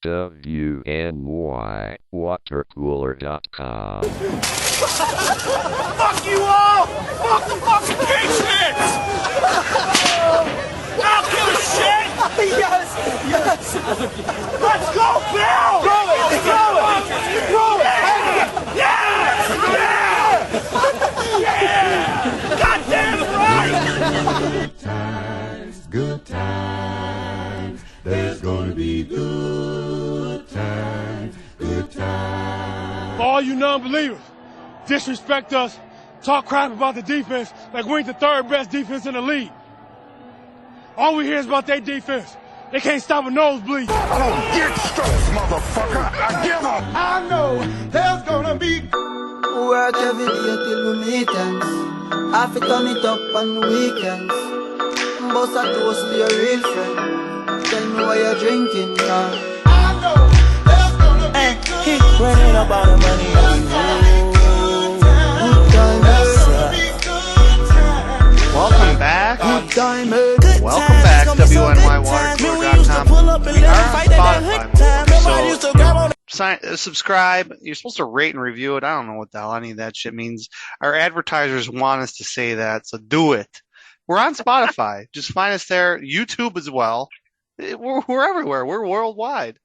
WNY watercooler.com. Fuck you all! Fuck the fucking Patriots! I don't give a shit! Yes! Let's go, Bill! Throw it! Throw it! Throw it! Yeah! Goddamn right! Good times, there's gonna be good times, good times. For all you non-believers, disrespect us, talk crap about the defense like we ain't the third best defense in the league. All we hear is about their defense. They can't stop a nosebleed. Oh, get strokes, motherfucker! I give 'em. I know there's gonna be Work every day till we meet ends. I fi turn it up on the weekends. Bust a toast to your real friend. Tell me why you're drinking now. I know there's gonna be Keep running about the money. Good times. Welcome back. Good time. Welcome back, WNYWaterCooler.com. We are on Spotify, so subscribe. You're supposed to rate and review it. I don't know what the hell any of that shit means. Our advertisers want us to say that, so do it. We're on Spotify. Just find us there. YouTube as well. We're everywhere. We're worldwide.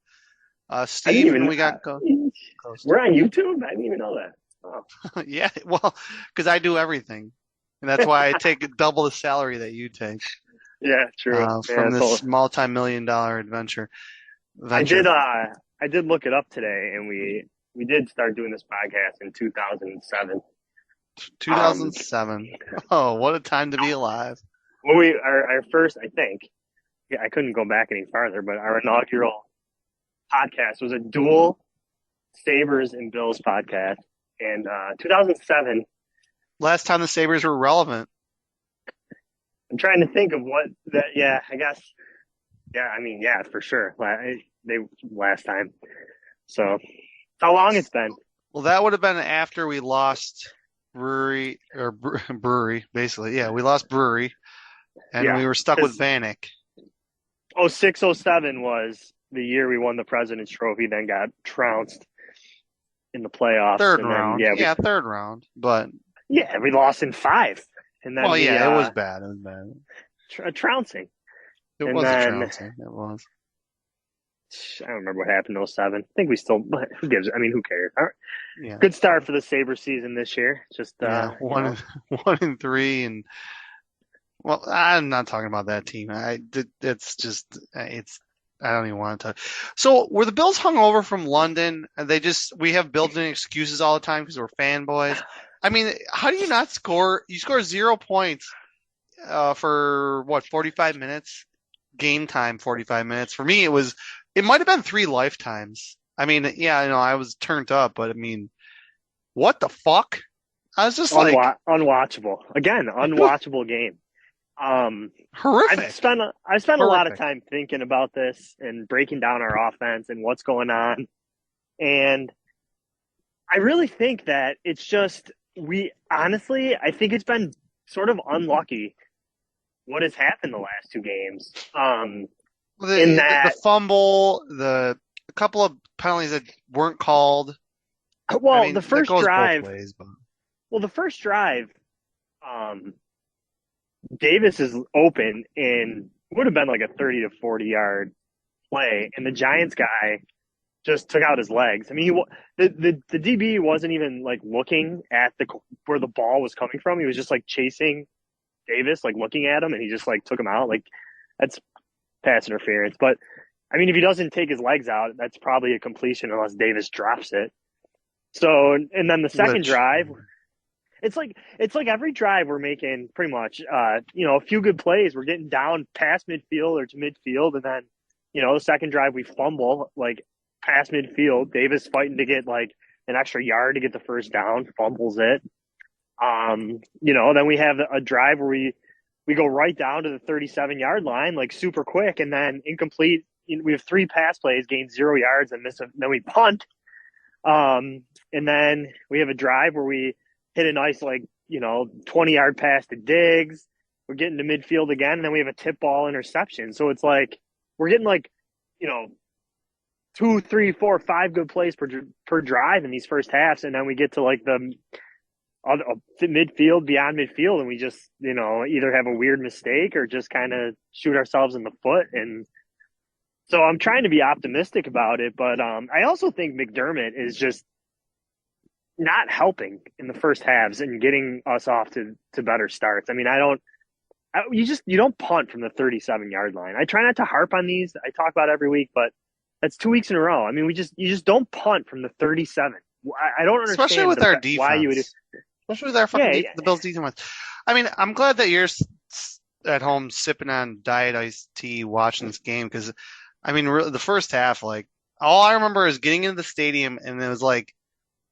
Steve, we got We're on YouTube? I didn't even know that. Oh. Yeah, well, because I do everything. And that's why I take double the salary that you take. Yeah, true. From this multi-million-dollar adventure. I did look it up today, and we did start doing this podcast in 2007. 2007. Oh, what a time to be alive. Well, our first, I think, I couldn't go back any farther, but our inaugural podcast was a dual Sabres and Bills podcast. And 2007. Last time the Sabres were relevant. I'm trying to think of what that. Yeah, I guess. Yeah, I mean, yeah, for sure. They last time. So, how long it's been? Well, that would have been after we lost Brewery, basically. Yeah, we lost Brewery, and we were stuck with Vanek. 06-07 was the year we won the President's Trophy, then got trounced in the playoffs. Third round. Third round. But yeah, we lost in 5. And then it was bad. It was bad. Trouncing. It was a trouncing. It was. I don't remember what happened in 07. I think we still. Who gives? I mean, who cares? All right. Yeah. Good start for the Sabres season this year. Just 1-3, and well, I'm not talking about that team. I don't even want to talk. So were the Bills hungover from London? And we have built-in excuses all the time because we're fanboys. I mean, how do you not score? You score 0 points for 45 minutes? Game time, 45 minutes. For me, it might have been 3 lifetimes. I mean, yeah, I was turned up, but I mean, what the fuck? I was just unwatchable. Again, unwatchable game. Horrific. I've spent a lot of time thinking about this and breaking down our offense and what's going on. And I really think that it's just, I think it's been sort of unlucky what has happened the last 2 games. The fumble, a couple of penalties that weren't called. Well, I mean, the first drive. Ways, the first drive, Davis is open and would have been like a 30 to 40 yard play, and the Giants guy just took out his legs. I mean, the DB wasn't even like looking at where the ball was coming from. He was just like chasing Davis, like looking at him, and he just like took him out. Like, that's pass interference. But I mean, if he doesn't take his legs out, that's probably a completion unless Davis drops it. So, and then the second drive, it's like every drive we're making pretty much, a few good plays. We're getting down past midfield or to midfield, and then, the second drive we fumble like past midfield. Davis fighting to get like an extra yard to get the first down, fumbles it. Then we have a drive where we go right down to the 37-yard line, like super quick, and then incomplete. We have 3 pass plays, gain 0 yards, and then we punt. And then we have a drive where we hit a nice 20-yard pass to Diggs. We're getting to midfield again, and then we have a tip ball interception. So it's like we're getting 2, 3, 4, 5 good plays per drive in these first halves, and then we get to like the midfield, beyond midfield, and we just, either have a weird mistake or just kind of shoot ourselves in the foot. And so I'm trying to be optimistic about it, but I also think McDermott is just not helping in the first halves and getting us off to better starts. I mean, you don't punt from the 37-yard line. I try not to harp on these. I talk about it every week, but that's 2 weeks in a row. I mean, you just don't punt from the 37. I don't understand, especially with our defense. Why you would. Especially with our fucking the Bills defense. I mean, I'm glad that you're at home sipping on diet iced tea watching this game, because, I mean, the first half, like, all I remember is getting into the stadium and it was like,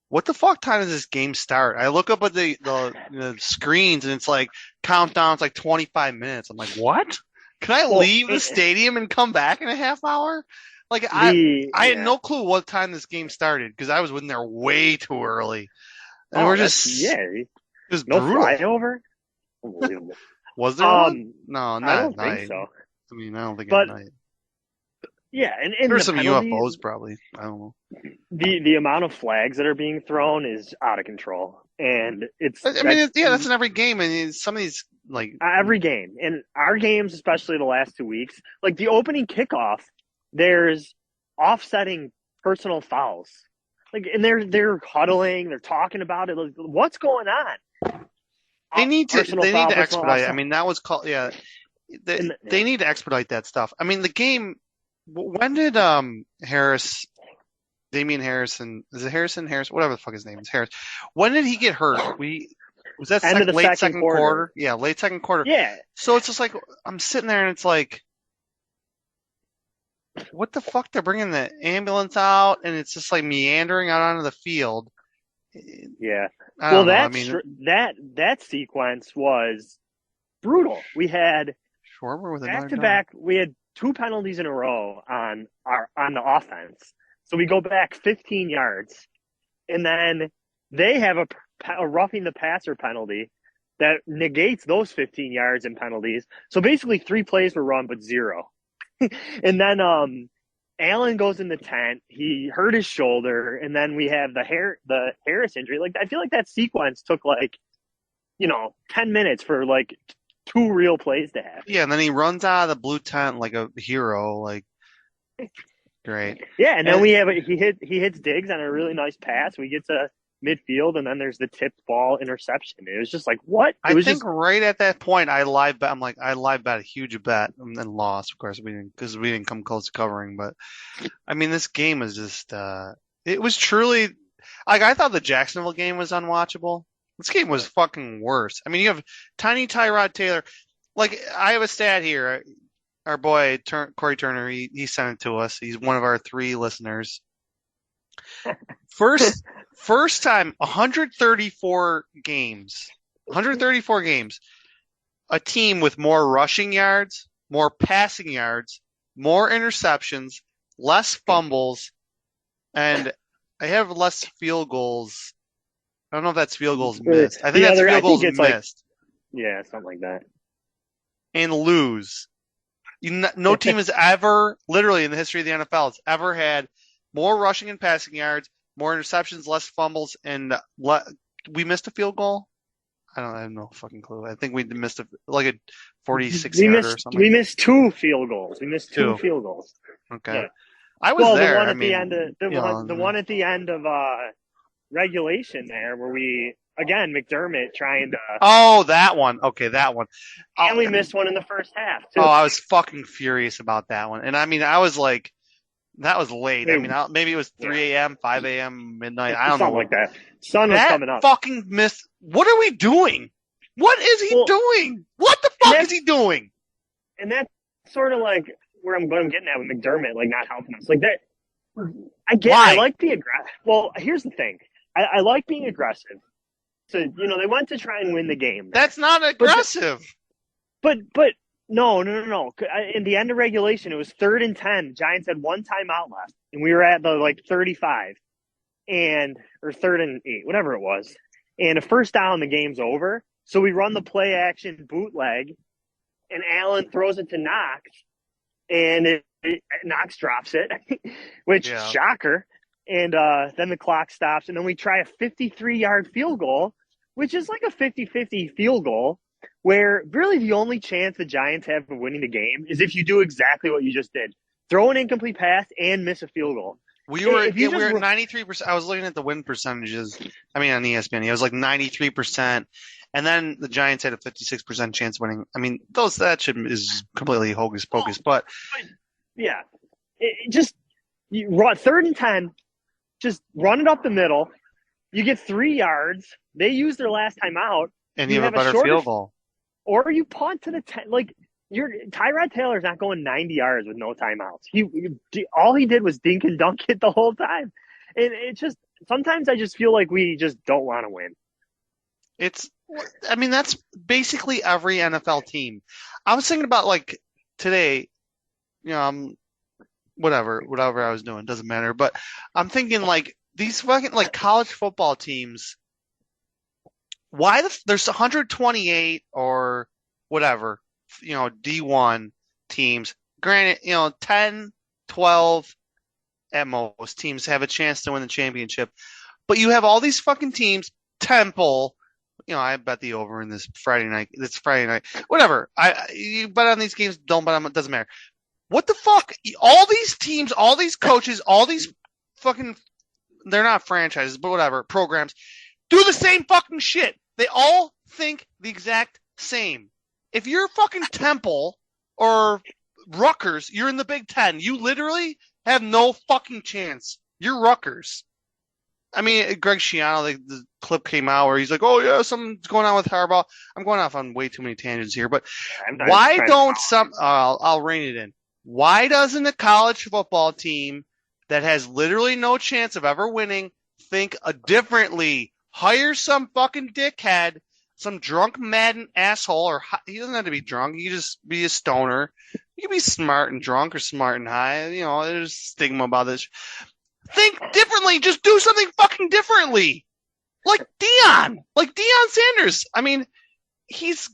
what the fuck time does this game start? I look up at the screens and it's like countdown. It's like 25 minutes. I'm like, what? Can I leave the stadium and come back in a half hour? Like, I had no clue what time this game started because I was in there way too early. And we're just it was no brutal. flyover. Unbelievable. Was there one? No, not I don't at night. think so. I mean, I don't think But at night. Yeah, and There's the some penalties, UFOs probably. I don't know. The amount of flags that are being thrown is out of control, and that's in every game. And some of these, like, every game, and our games, especially the last 2 weeks, like the opening kickoff, there's offsetting personal fouls, like, and they're huddling, they're talking about it. Like, what's going on? They need to expedite it. I mean, that was called They need to expedite that stuff. I mean, the game. When did Damian Harrison? Is it Harrison? Whatever the fuck his name is, Harris. When did he get hurt? Was that late second quarter? Yeah, late second quarter. Yeah. So it's just like I'm sitting there and it's like, what the fuck? They're bringing the ambulance out and it's just like meandering out onto the field. Yeah. That sequence was brutal. We had back-to-back. We had 2 penalties in a row on the offense. So we go back 15 yards, and then they have a roughing the passer penalty that negates those 15 yards and penalties. So basically 3 plays were run, but 0. And then Allen goes in the tent. He hurt his shoulder, and then we have the Harris injury. Like, I feel like that sequence took 10 minutes for 2 real plays to happen. Yeah, and then he runs out of the blue tent like a hero. Like, great. Yeah, and then he hits Diggs on a really nice pass. We get to midfield, and then there's the tipped ball interception. It was just like, what? I think right at that point, I live bet a huge bet and then lost. Of course, we didn't come close to covering. But I mean, this game was just it was truly like, I thought the Jacksonville game was unwatchable. This game was fucking worse. I mean, you have tiny Tyrod Taylor. Like, I have a stat here. Our boy Corey Turner, he sent it to us. He's one of our 3 listeners. First time, 134 games. A team with more rushing yards, more passing yards, more interceptions, less fumbles, and I have less field goals. I don't know if that's field goals missed. I think that's field goals missed. Yeah, something like that. And lose. No team has ever, literally in the history of the NFL, has ever had more rushing and passing yards, more interceptions, less fumbles, and we missed a field goal? I have no fucking clue. I think we missed a 46-yarder or something. We missed 2 field goals. Field goals. Okay. Yeah. I was there. The one at the end of regulation there, where we, again, McDermott trying to. Oh, that one. Okay, that one. And we missed one in the first half too. Oh, I was fucking furious about that one. And I mean, I was like, that was late. I mean, maybe it was 3 a.m., 5 a.m., midnight. I don't know. Something like that. Sun was coming up. Fucking missed. What are we doing? What is he doing? What the fuck is he doing? And that's sort of like where I'm getting at with McDermott, like, not helping us. Like that. I like the aggressive. Well, here's the thing. I like being aggressive. So, they went to try and win the game. That's not aggressive. But no. In the end of regulation, it was 3rd and 10. Giants had 1 timeout left, and we were at the 35, or 3rd and 8, whatever it was. And a first down, the game's over. So we run the play action bootleg, and Allen throws it to Knox, and Knox drops it, which Yeah. shocker. And then the clock stops, and then we try a 53-yard field goal, which is like a 50-50 field goal, where really the only chance the Giants have of winning the game is if you do exactly what you just did. Throw an incomplete pass and miss a field goal. We were If you we were just- at 93%. I was looking at the win percentages. I mean, on ESPN, it was like 93%, and then the Giants had a 56% chance of winning. I mean, is completely hocus pocus. But Yeah. Just you run 3rd and 10, just run it up the middle. You get 3 yards. They use their last time out. and you have a have a better shorter- field goal. Or you punt to the 10. Like, Tyrod Taylor's not going 90 yards with no timeouts. All he did was dink and dunk it the whole time. And it just, sometimes I just feel like we just don't want to win. I mean, that's basically every NFL team. I was thinking about like today, whatever I was doing, doesn't matter. But I'm thinking like these fucking like college football teams. There's 128 or whatever, D1 teams. Granted, 10, 12 at most teams have a chance to win the championship. But you have all these fucking teams, Temple, I bet the over in this Friday night. It's Friday night. Whatever. You bet on these games, don't bet on them, it doesn't matter. What the fuck? All these teams, all these coaches, all these fucking, they're not franchises, but whatever, programs, do the same fucking shit. They all think the exact same. If you're fucking Temple or Rutgers, you're in the Big Ten. You literally have no fucking chance. You're Rutgers. I mean, Greg Schiano, the clip came out where he's like, "Oh yeah, something's going on with Harbaugh." I'm going off on way too many tangents here, but why don't I'll rein it in. Why doesn't a college football team that has literally no chance of ever winning think differently? Hire some fucking dickhead, some drunk Madden asshole, or he doesn't have to be drunk. He can just be a stoner. You can be smart and drunk or smart and high. There's stigma about this. Think differently. Just do something fucking differently. Like Deion Sanders. I mean, he's,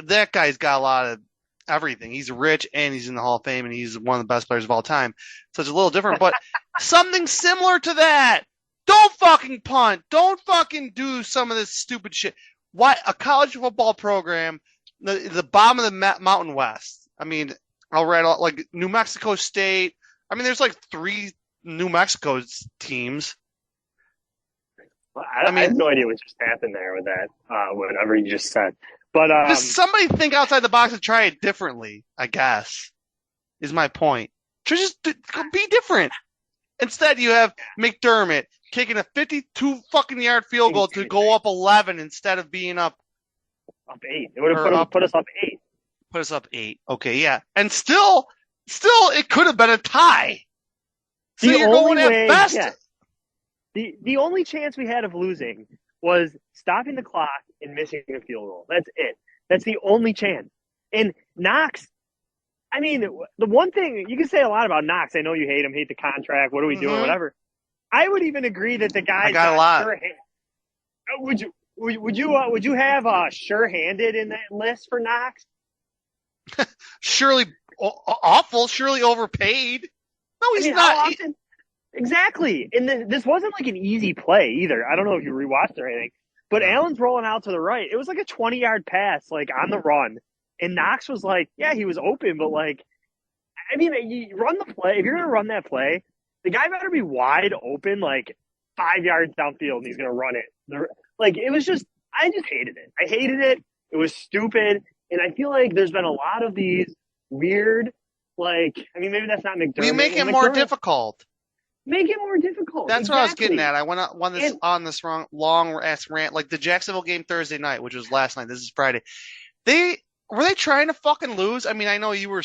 that guy's got a lot of everything. He's rich and he's in the Hall of Fame and he's one of the best players of all time. So it's a little different, but something similar to that. Don't fucking punt. Don't fucking do some of this stupid shit. Why a college football program, the bottom of the Mountain West? I mean, I'll read like New Mexico State. I mean, there's like 3 New Mexico teams. I have no idea what just happened there with that, whatever you just said. But just somebody think outside the box and try it differently, I guess, is my point. Just be different. Instead, you have McDermott kicking a 52 fucking yard field goal to go up 11 instead of being up 8. It would have put us up 8. Put us up 8. Okay, yeah. And still, it could have been a tie. So you're going at best. Yeah. The only chance we had of losing was stopping the clock and missing a field goal. That's it. That's the only chance. And Knox, I mean, the one thing you can say a lot about Knox. I know you hate him, hate the contract. What are we doing? Whatever. I would even agree that the guy got a lot. Would you have sure-handed in that list for Knox? Surely awful. Surely overpaid. No, he's not. Exactly. And this wasn't like an easy play either. I don't know if you rewatched or anything, but Allen's rolling out to the right. It was like a 20-yard pass, like on the run. And Knox was like, yeah, he was open, but like, I mean, you run the play. If you're going to run that play, the guy better be wide open, like 5 yards downfield, and he's going to run it. Like, it was just, I just hated it. I hated it. It was stupid. And I feel like there's been a lot of these weird, like, I mean, maybe that's not McDermott. We make it more difficult. Make it more difficult. That's what I was getting at. I went on this long ass rant, like the Jacksonville game Thursday night, which was last night. This is Friday. Were they trying to fucking lose? I mean, I know you were,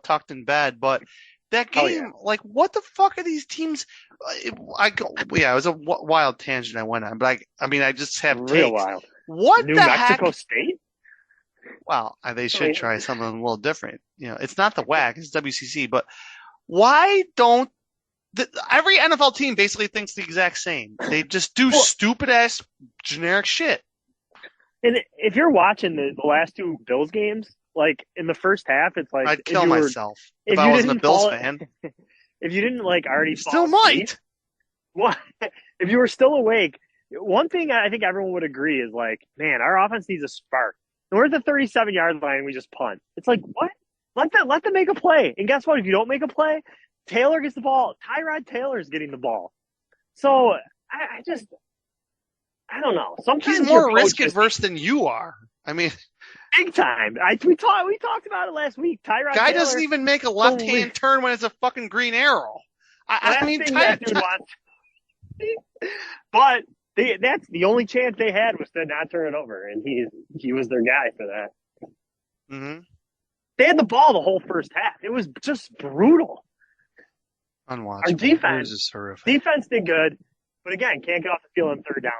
tucked in bed, but that game, like, what the fuck are these teams? It was a wild tangent I went on, but I just have real takes. Wild. What New the Mexico heck? State? Well, they should try something a little different. It's not the WAC, it's WCC, but why don't every NFL team basically thinks the exact same? They just do stupid ass generic shit. And if you're watching the last 2 Bills games, like in the first half, it's like I'd kill you were- myself if if I you wasn't a didn't Bills fall- fan. if you didn't like already Still fall asleep, might. what if you were still awake? One thing I think everyone would agree is like, man, our offense needs a spark. And we're at the 37-yard line, and we just punt. It's like, what? Let them make a play. And guess what? If you don't make a play, Taylor gets the ball. Tyrod Taylor's getting the ball. So I don't know. Sometimes He's more your coach risk is adverse than you are. I mean, big time. We talked about it last week. Tyrod guy Taylor, doesn't even make a left-hand turn when it's a fucking green arrow. I mean, thing that dude wants. But that's the only chance they had was to not turn it over, and he was their guy for that. Mm-hmm. They had the ball the whole first half. It was just brutal. Unwatchable. Our defense- It was just horrific. Defense did good, but again, can't get off the field on third down.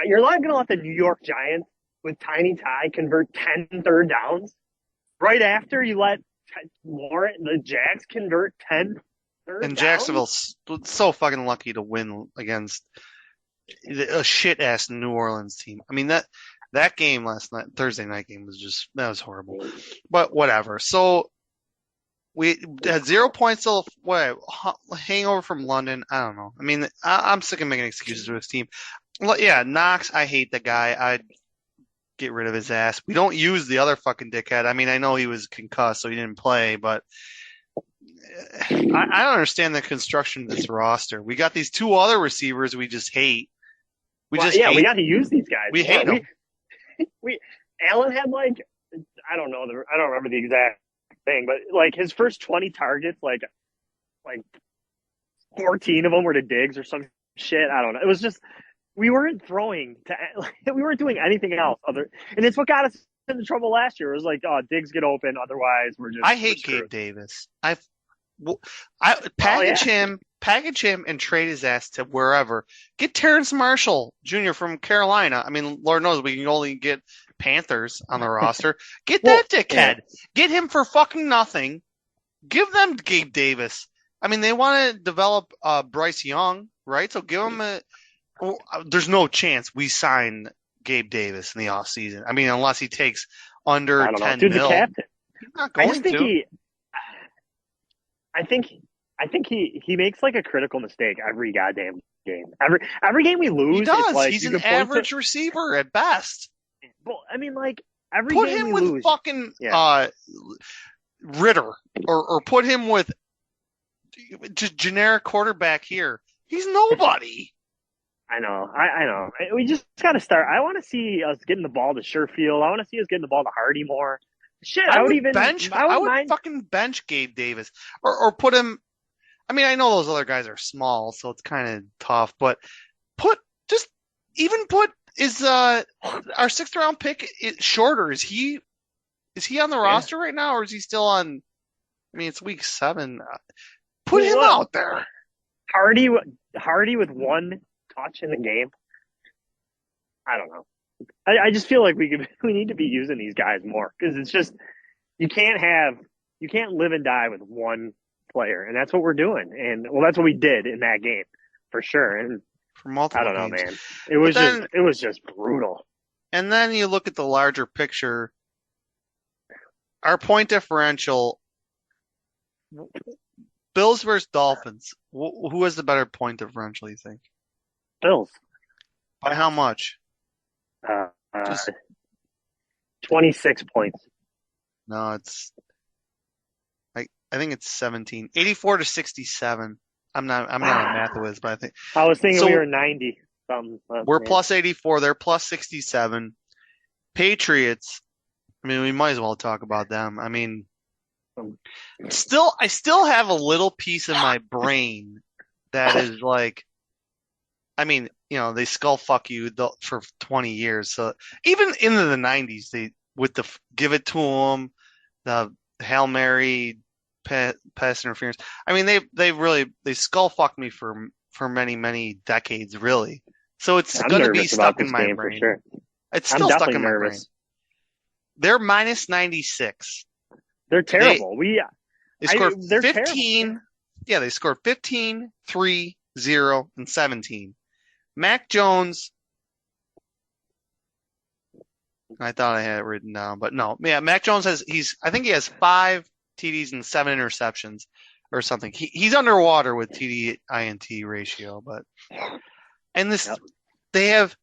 You're not going to let the New York Giants with Tiny Ty convert 10 third downs. Right after you let the Jags convert 10 third And downs. Jacksonville's so fucking lucky to win against a shit-ass New Orleans team. I mean, that game last night, Thursday night game, that was horrible. But whatever. So we had 0 points till hangover from London. I don't know. I mean, I'm sick of making excuses for this team. Yeah, Knox, I hate the guy. I'd get rid of his ass. We don't use the other fucking dickhead. I mean, I know he was concussed, so he didn't play, but I don't understand the construction of this roster. We got these two other receivers we just hate. We got to use these guys. We hate them. Allen had I don't remember the exact thing, but like his first 20 targets, like 14 of them were to Diggs or some shit. I don't know. It was just we weren't throwing we weren't doing anything else and it's what got us into trouble last year. It was like, oh, Diggs get open, otherwise I hate Gabe Davis. Package him and trade his ass to wherever. Get Terrence Marshall Jr. from Carolina. I mean, Lord knows we can only get Panthers on the roster. Get that dickhead. Yeah. Get him for fucking nothing. Give them Gabe Davis. I mean, they want to develop Bryce Young, right? So give him there's no chance we sign Gabe Davis in the offseason. I mean, unless he takes under 10 Dude's mil. The captain. He's not going to. I think he makes like a critical mistake every goddamn game. Every game we lose, he does. It's like he's an average receiver at best. Well, I mean, like every put game him we with lose, fucking Ritter, or put him with just generic quarterback here. He's nobody. I know. We just got to start. I want to see us getting the ball to Sherfield. I want to see us getting the ball to Hardy more. Shit, I would fucking bench Gabe Davis or put him. I mean, I know those other guys are small, so it's kind of tough. But put is our 6th round pick shorter? Is he on the roster right now, or is he still on? I mean, it's week 7. Put him out there. Hardy with one touch in the game. I don't know. I just feel like we need to be using these guys more, because it's just you can't live and die with one player, and that's what we're doing. And that's what we did in that game for sure. And for multiple I don't know, games. man. It was just brutal. And then you look at the larger picture. Our point differential. Bills versus Dolphins. Who has the better point differential, you think? Bills. By how much? 26 points. No, it's I think it's 17. 84 to 67. I'm not a math whiz, but I think I was thinking we were 90. We're plus 84. They're plus 67. Patriots. I mean, we might as well talk about them. I mean, I still have a little piece of my brain that is like, I mean, they skull fuck you for 20 years. So even into the 90s, they with the give it to them, the Hail Mary, pass interference. I mean, they skull fucked me for many decades, really. So it's going to be stuck in my brain. Sure. It's still stuck in my brain. They're minus 96. They're terrible. They scored 15. Terrible. Yeah, they scored 15, 3, 0, and 17. Mac Jones I thought I had it written down, but no. Yeah, Mac Jones I think he has 5 TDs and 7 interceptions or something. He's underwater with TD INT ratio, but and this Yep. they have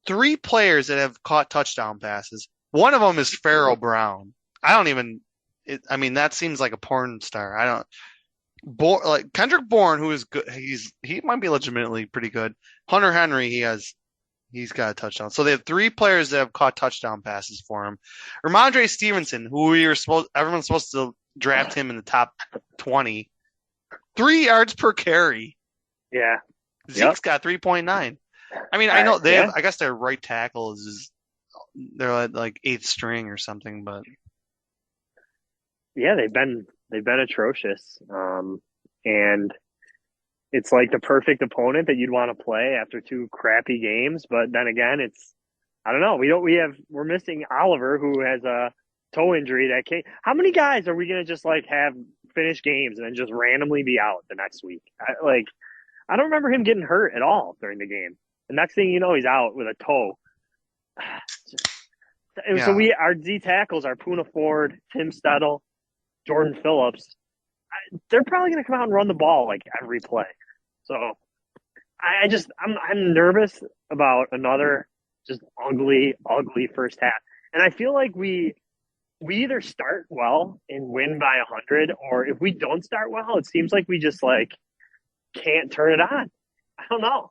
3 players that have caught touchdown passes. One of them is Pharaoh Brown. I mean, that seems like a porn star. Like Kendrick Bourne, who is good. He might be legitimately pretty good. Hunter Henry, he's got a touchdown. So they have 3 players that have caught touchdown passes for him. Ramondre Stevenson, who everyone's supposed to draft him in the top 20, 3 yards per carry. Yeah. Zeke's got 3.9. I mean, I know I guess their right tackle they're at like 8th string or something, but Yeah, they've been atrocious. And it's like the perfect opponent that you'd want to play after 2 crappy games. But then again, I don't know. We're missing Oliver, who has a toe injury that came. How many guys are we going to just like have finish games and then just randomly be out the next week? I don't remember him getting hurt at all during the game. The next thing you know, he's out with a toe. Yeah. So our D tackles are Poona Ford, Tim Stedtle, Jordan Phillips. They're probably going to come out and run the ball like every play. So I'm nervous about another just ugly first half. And I feel like we either start well and win by 100, or if we don't start well, it seems like we just like can't turn it on. I don't know.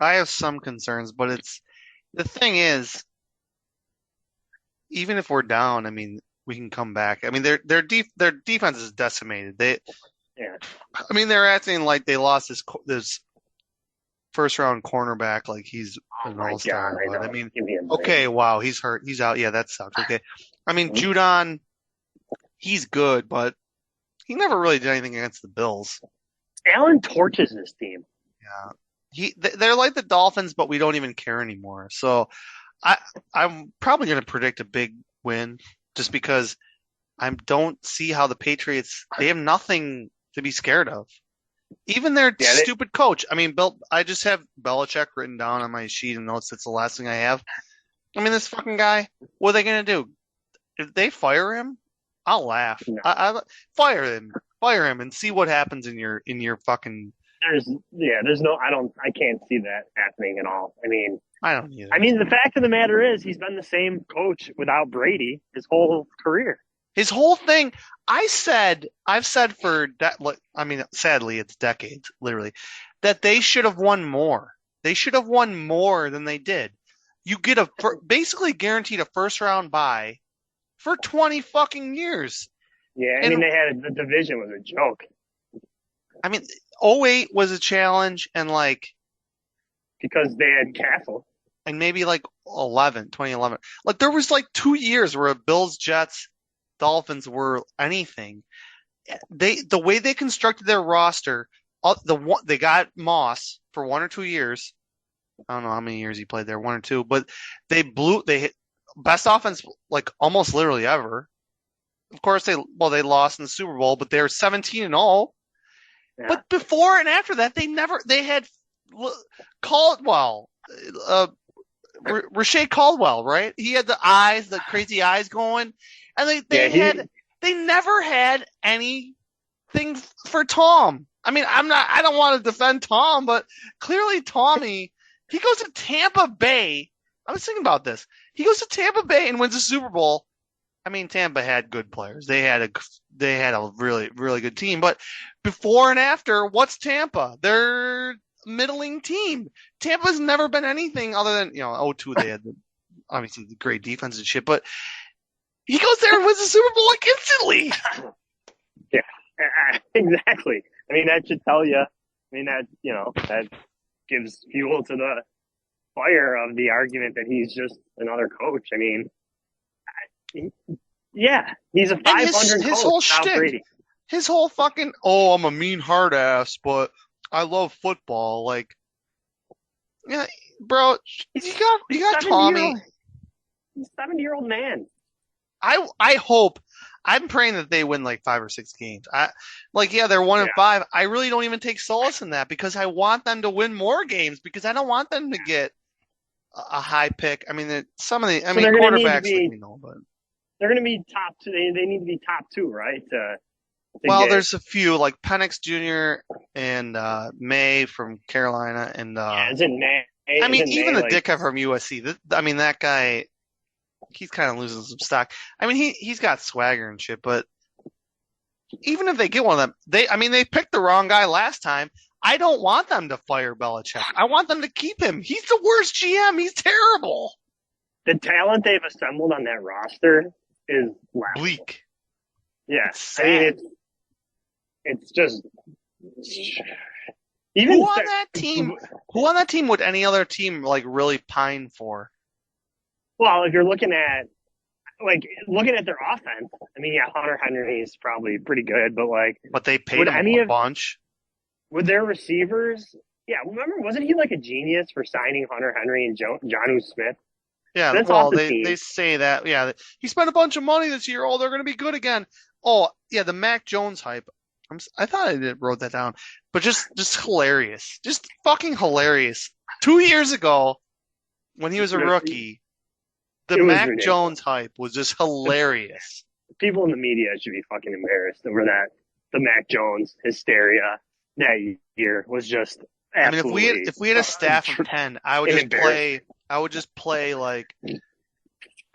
I have some concerns, but the thing is, even if we're down, I mean, we can come back. I mean, their defense is decimated. I mean, they're acting like they lost this first round cornerback like he's an all-star. But, I mean, okay, wow, he's hurt. He's out. Yeah, that sucks. Okay. I mean, Judon, he's good, but he never really did anything against the Bills. Allen torches this team. Yeah. They're like the Dolphins, but we don't even care anymore. So I'm probably going to predict a big win just because I don't see how the Patriots, they have nothing to be scared of. Even their stupid coach. I mean, I just have Belichick written down on my sheet of notes. That's the last thing I have. I mean, this fucking guy, what are they going to do? If they fire him, I'll laugh. No. Fire him and see what happens in your fucking. I can't see that happening at all. I mean, I don't either. I mean, the fact of the matter is he's been the same coach without Brady his whole career. His whole thing, I've said I mean, sadly, it's decades, literally, that they should have won more. They should have won more than they did. You get basically guaranteed a first round bye for 20 fucking years. Yeah, I mean, the division was a joke. I mean, 08 was a challenge, and like because they had Castle, and maybe like 2011. Like there was like 2 years where Bills, Jets, Dolphins were anything. The way they constructed their roster, they got Moss for 1 or 2 years. I don't know how many years he played there, 1 or 2, but they hit best offense like almost literally ever. Of course, they lost in the Super Bowl, but they were 17-0. Yeah. But before and after that, they had Caldwell, Rashay Caldwell, right? He had the crazy eyes going, and they never had anything for Tom. I mean, I don't want to defend Tom, but clearly Tommy, he goes to Tampa Bay. I was thinking about this. He goes to Tampa Bay and wins the Super Bowl. I mean, Tampa had good players. They had a really, really good team. But before and after, what's Tampa? They're a middling team. Tampa's never been anything other than, 02 they had obviously the great defense and shit. But he goes there and wins the Super Bowl like instantly. Yeah, exactly. I mean, that should tell you. I mean, that gives fuel to the fire of the argument that he's just another coach. I mean, yeah, he's a 500 his whole shtick, Brady. His whole fucking I'm a mean hard ass, but I love football. Like, yeah, bro, you got Tommy. He's a 70-year-old man. I hope. I'm praying that they win like 5 or 6 games. They're 1-5. I really don't even take solace in that because I want them to win more games because I don't want them to get a high pick. I mean, some of the So they're gonna need to quarterbacks be- we know, but They're going to be top two. They need to be top two, right? well, get, there's a few like Penix Jr. and May from Carolina, and isn't May? I mean, isn't even May, the dickhead from USC. I mean, that guy, he's kind of losing some stock. I mean, he's got swagger and shit, but even if they get one of them, they picked the wrong guy last time. I don't want them to fire Belichick. I want them to keep him. He's the worst GM. He's terrible. the talent they've assembled on that roster is laughable. Bleak. Yeah, It's I mean sad. it's just even Who on that team? Who on that team would any other team like really pine for? Well, if you're looking at their offense, I mean, yeah, Hunter Henry is probably pretty good, but But they paid Would him any a of- bunch. with their receivers, yeah, remember, wasn't he like a genius for signing Hunter Henry and Jonnu Smith? Yeah, That's well, off the they team. say that. Yeah, he spent a bunch of money this year. Oh, they're going to be good again. Oh, yeah, the Mac Jones hype. I thought I wrote that down, but just hilarious, just fucking hilarious. 2 years ago, when he was a rookie, the It was Mac ridiculous. Jones hype was just hilarious. People in the media should be fucking embarrassed over that. The Mac Jones hysteria that year was just I mean, absolutely. if we had a staff of 10, I would just play like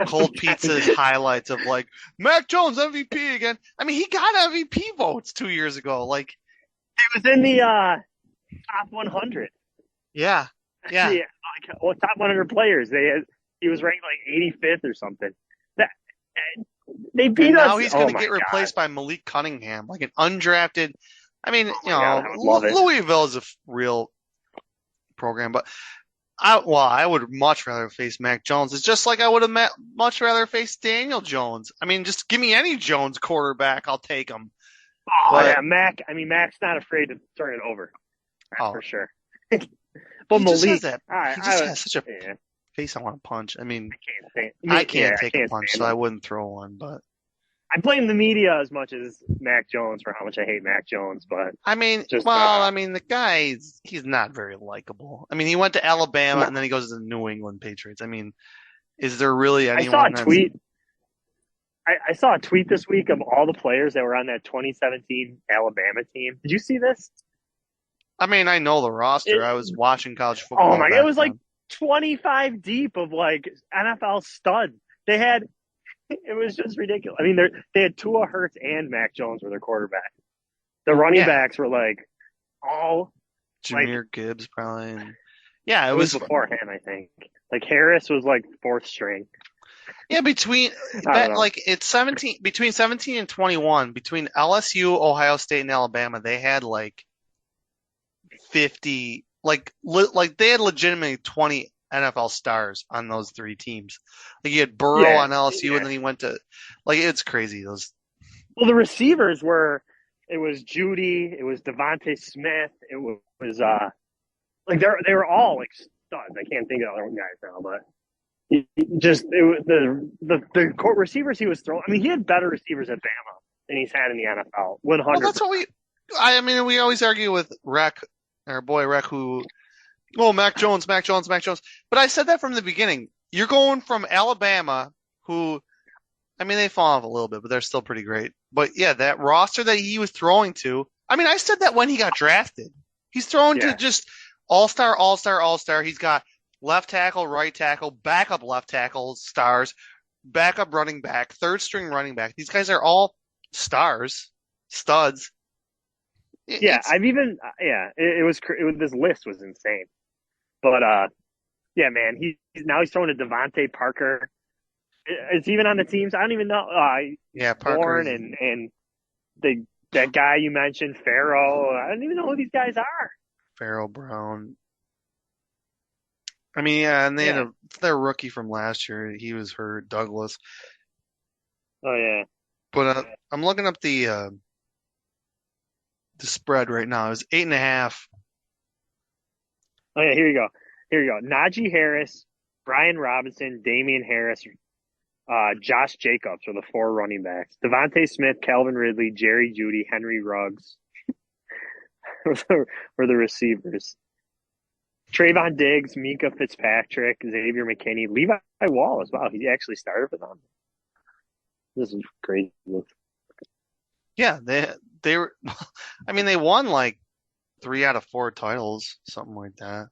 Cold Pizza's highlights of like Mac Jones MVP again. I mean, he got MVP votes 2 years ago. Like, He was in the top 100. yeah. Top 100 players. He was ranked like 85th or something. They beat And us. now he's going to my get replaced by Malik Cunningham, like an undrafted. I mean, God, I would love it. Louisville is a real program, but I would much rather face Mac Jones. It's just like I would have much rather face Daniel Jones. I mean, just give me any Jones quarterback, I'll take him. Oh But- yeah, Mac. I mean, Mac's not afraid to turn it over. That's Oh. for sure. But He just Malik, has that. He just has such a yeah, face I want to punch. I mean, I I can't take a punch, stand so I him. wouldn't throw one. But I blame the media as much as Mac Jones for how much I hate Mac Jones, but I mean, Just, I mean, the guy, he's not very likable. I mean, he went to Alabama and then he goes to the New England Patriots. I mean, is there really I anyone saw a that's tweet. I saw a tweet this week of all the players that were on that 2017 Alabama team. Did you see this? I mean, I know the roster. I was watching college football. Oh my god, back it was like then. 25 deep of like NFL studs. It was just ridiculous. I mean, they had Tua, Hurts, and Mac Jones were their quarterback. The running Yeah. backs were like all. Jameer Gibbs probably. And, yeah, It was before him, I think. Like Harris was like fourth string. Yeah, between don't know. like it's 17 between 17 and 21 between LSU, Ohio State, and Alabama. They had like 50, like they had legitimately 20 NFL stars on those three teams. Like you had Burrow Yeah, on LSU, yeah. and then he went to like it's crazy. Those Well, the receivers were. It was Judy. It was Devontae Smith. It was like they were all like studs. I can't think of other guys now, but the court receivers he was throwing. I mean, he had better receivers at Bama than he's had in the NFL. 100. well, that's what we always argue with our boy Rec, who Mac Jones. But I said that from the beginning. You're going from Alabama, who, I mean, they fall off a little bit, but they're still pretty great. But yeah, that roster that he was throwing to, I mean, I said that when he got drafted. He's throwing to just all-star. He's got left tackle, right tackle, backup left tackle, stars, backup running back, third string running back. These guys are all stars, studs. It was this list was insane. But yeah, man, he's throwing to Devontae Parker. It's even on the teams. I don't even know. Parker Bourne and that guy you mentioned, Farrell. I don't even know who these guys are. Farrell Brown. I mean, yeah, and they had their rookie from last year. He was hurt, Douglas. Oh yeah. But I'm looking up the spread right now. It was 8.5. Oh yeah, here you go. Najee Harris, Brian Robinson, Damian Harris, Josh Jacobs are the four running backs. Devontae Smith, Calvin Ridley, Jerry Jeudy, Henry Ruggs were the receivers. Trayvon Diggs, Minka Fitzpatrick, Xavier McKinney, Levi Wallace. Wow, he actually started for them. This is crazy. Yeah, they were. I mean, they won like 3 out of 4 titles, something like that.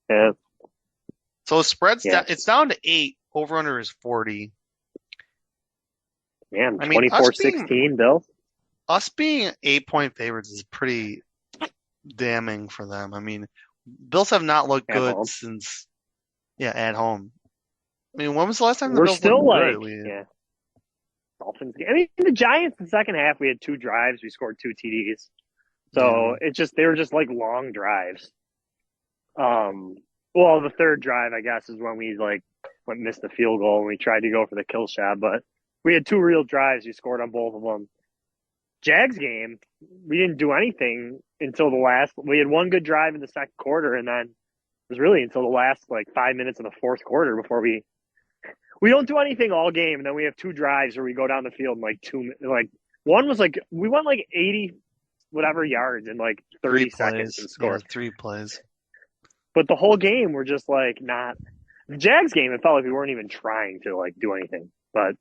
Yeah, So spreads Yeah. it's down to 8. Over under is 40. man, I mean, 24-16, Bill. Us being 8-point favorites is pretty damning for them. I mean, Bills have not looked At good home. since, at home. I mean, when was the last time the We're Bills still looked like, good? yeah. Dolphins. I mean, the Giants, the second half, we had 2 drives. We scored 2 TDs. So they were just like long drives. Well, the third drive, I guess, is when we missed the field goal and we tried to go for the kill shot. But we had 2 real drives. We scored on both of them. Jags game, we didn't do anything until the last. We had 1 good drive in the second quarter, and then it was really until the last 5 minutes of the fourth quarter before we don't do anything all game. And then we have 2 drives where we go down the field in one was we went 80 whatever yards in 30 seconds and scored. 3 plays. But the whole game, we're just not. The Jags game, it felt like we weren't even trying to do anything. But,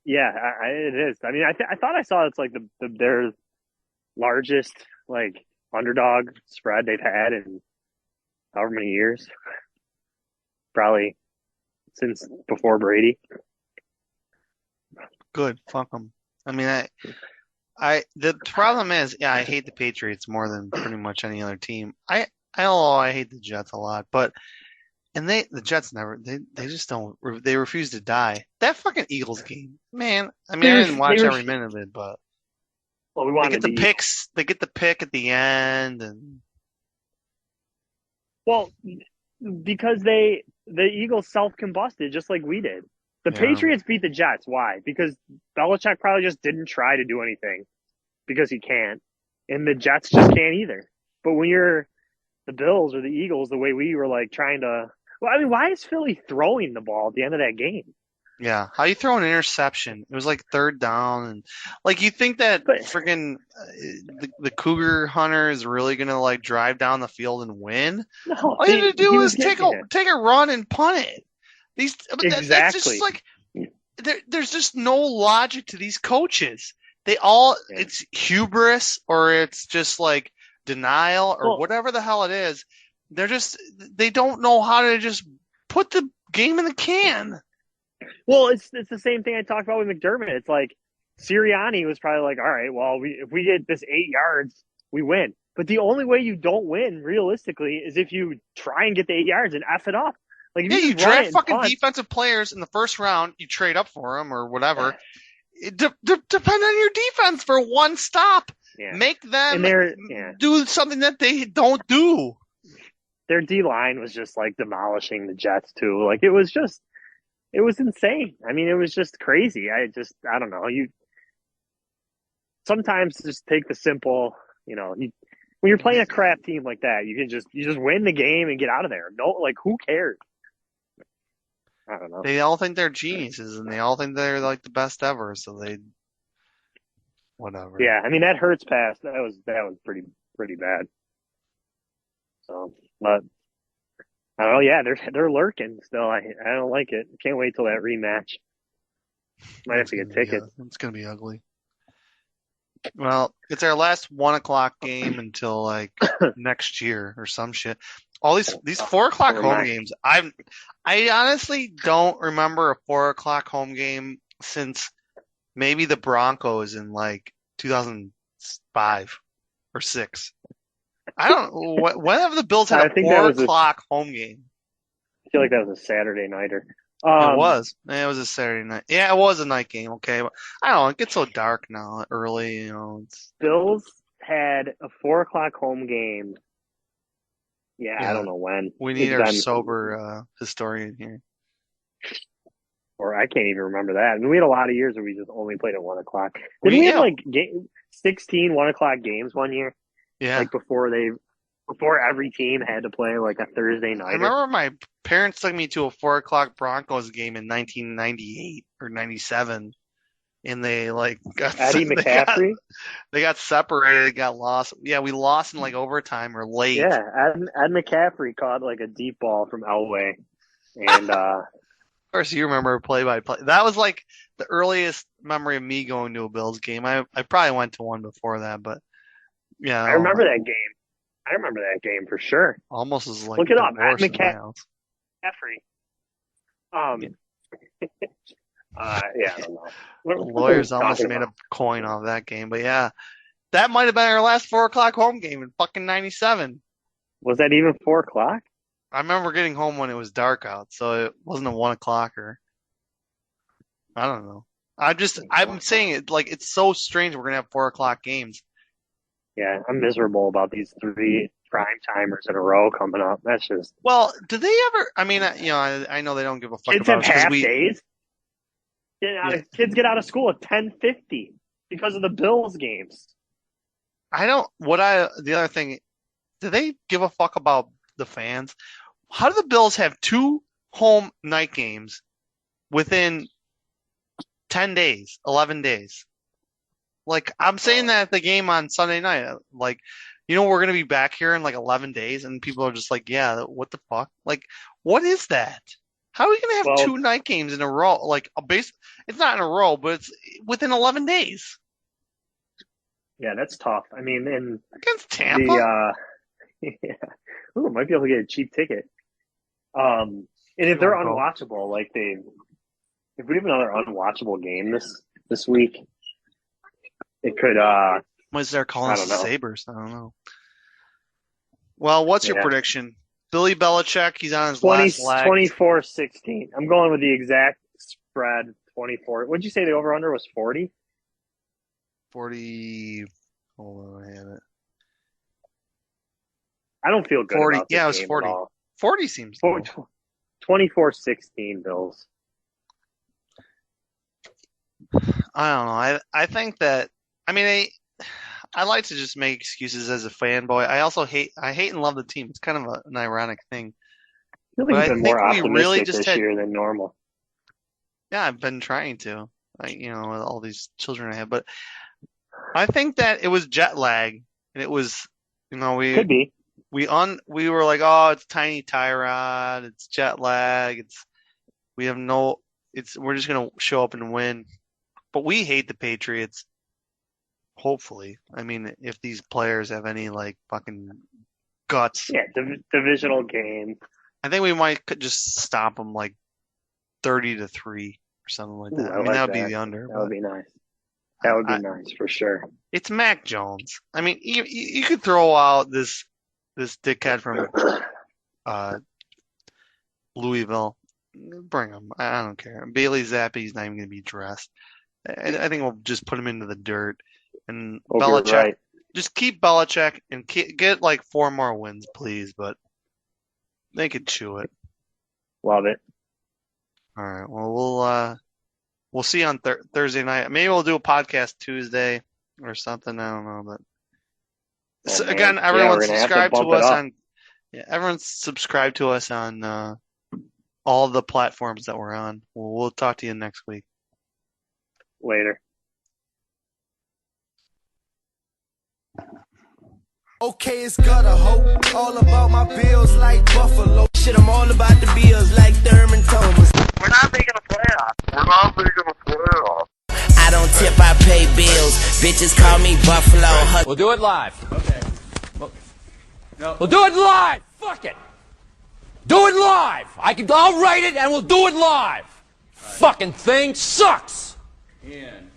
yeah, it is. I mean, I thought I saw it's their largest underdog spread they've had in however many years, probably since before Brady. Good. Fuck them. I mean, the problem is, I hate the Patriots more than pretty much any other team. I hate the Jets a lot, and the Jets they just don't, they refuse to die. That fucking Eagles game, man. I mean, I didn't watch every minute of it, but we they get the picks. They get the pick at the end, and because the Eagles self-combusted just like we did. The Patriots beat the Jets. Why? Because Belichick probably just didn't try to do anything because he can't. And the Jets just can't either. But when you're the Bills or the Eagles, the way we were trying to. Well, I mean, why is Philly throwing the ball at the end of that game? Yeah. How you throw an interception? It was 3rd down. And you think that freaking the Cougar hunter is really going to drive down the field and win? No. All you have to do is take a run and punt it. Exactly. That's just there's just no logic to these coaches. They all, it's hubris or it's just denial or whatever the hell it is. They don't know how to just put the game in the can. Well, it's the same thing I talked about with McDermott. It's Sirianni was probably all right, well, if we get this 8 yards, we win. But the only way you don't win realistically is if you try and get the 8 yards and F it up. You draft fucking defensive players in the first round. You trade up for them or whatever. Depend on your defense for one stop. Yeah. Make them do something that they don't do. Their D-line was just demolishing the Jets too. It was insane. I mean, it was just crazy. I don't know. You sometimes just take the simple, when you're playing a crap team like that, you just win the game and get out of there. No, who cares? I don't know. They all think they're geniuses, and they all think they're the best ever. So whatever. Yeah, I mean that Hurts pass. That was pretty bad. So, but I don't know. Yeah, they're lurking still. I don't like it. Can't wait till that rematch. Might have to get tickets. It's gonna be ugly. Well, it's our last 1:00 game until next year or some shit. All these 4:00 home games. I honestly don't remember a 4:00 home game since maybe the Broncos in 2005 or 6. I don't. When have the Bills had a 4:00 home game? I feel like that was a Saturday nighter. It was. It was a Saturday night. Yeah, it was a night game. Okay, but I don't know. It gets so dark now early. Bills had a 4:00 home game. Yeah, I don't know when. We need our sober historian here. Or I can't even remember that. I mean, we had a lot of years where we just only played at 1:00. Didn't we have 16 1:00 games one year? Yeah. Before every team had to play a Thursday night. I remember my parents took me to a 4:00 Broncos game in 1998 or 97. and they like got Eddie McCaffrey. They got separated, got lost. Yeah, we lost in like overtime or late. Yeah, Ed McCaffrey caught like a deep ball from Elway, and Of course, you remember play-by-play. That was like the earliest memory of me going to a Bills game. I probably went to one before that, but yeah, I remember that game. I remember that game for sure. almost as like Look it up, divorce in my McCaffrey. house. Yeah, I don't know. The lawyers almost made a coin off that game, but yeah, that might have been our last 4:00 home game in fucking '97. Was that even 4:00? I remember getting home when it was dark out, so it wasn't a 1:00. I don't know. I'm saying it like it's so strange we're gonna have 4:00 games. Yeah, I'm miserable about these 3 prime timers in a row coming up. That's just Well, do they ever? I mean, I know they don't give a fuck kids about have us half because days. Kids get out of school at 10:50 because of the Bills games. The other thing, do they give a fuck about the fans? How do the Bills have 2 home night games within 10 days, 11 days? Like, I'm saying that at the game on Sunday night, like, we're going to be back here in like 11 days, and people are just like, yeah, what the fuck? Like, what is that? How are we going to have 2 night games in a row? Like, it's not in a row, but it's within 11 days. Yeah, that's tough. I mean, and Against Tampa? yeah, ooh, might be able to get a cheap ticket. And if they're unwatchable, like if we have another unwatchable game this week, it could. Was there calling us the know. Sabres? I don't know. Well, what's your prediction? Billy Belichick, he's on his last leg. 24-16. I'm going with the exact spread, 24. What'd you say the over-under was 40? 40. Hold on, I have it. I don't feel good 40. about this Yeah, it was game 40. at all. 40 seems 24-16 Bills. I don't know. I think that, I mean, I like to just make excuses as a fanboy. I hate and love the team. It's kind of an ironic thing. I feel like you've been more optimistic really just this year than normal. Yeah, I've been trying to, with all these children I have. But I think that it was jet lag, and it was, Could be. We were like, oh, it's tiny Tyrod, it's jet lag, we're just gonna show up and win. But we hate the Patriots. Hopefully, I mean, if these players have any like fucking guts, yeah, divisional game. I think we might just stop them like 30-3 or something like that. I mean, that would be the under. That would be nice. That would be nice for sure. It's Mac Jones. I mean, you could throw out this dickhead from Louisville. Bring him. I don't care. Bailey Zappi's not even going to be dressed. I think we'll just put him into the dirt. And Belichick, right. Just keep Belichick and get like 4 more wins, please. But they could chew it. Love it. All right. Well, we'll see on Thursday night. Maybe we'll do a podcast Tuesday or something. I don't know, but. So again, everyone subscribe to us on. Yeah, everyone subscribe to us on all the platforms that we're on. We'll talk to you next week. Later. Okay, it's gutter hope. All about my bills like Buffalo. Shit, I'm all about the bills like Thurman Thomas. We're not making a playoff. I don't tip, I pay bills. Bitches call me Buffalo. We'll do it live. Okay. We'll do it live. Fuck it. Do it live. I'll write it and we'll do it live. Fucking thing sucks. In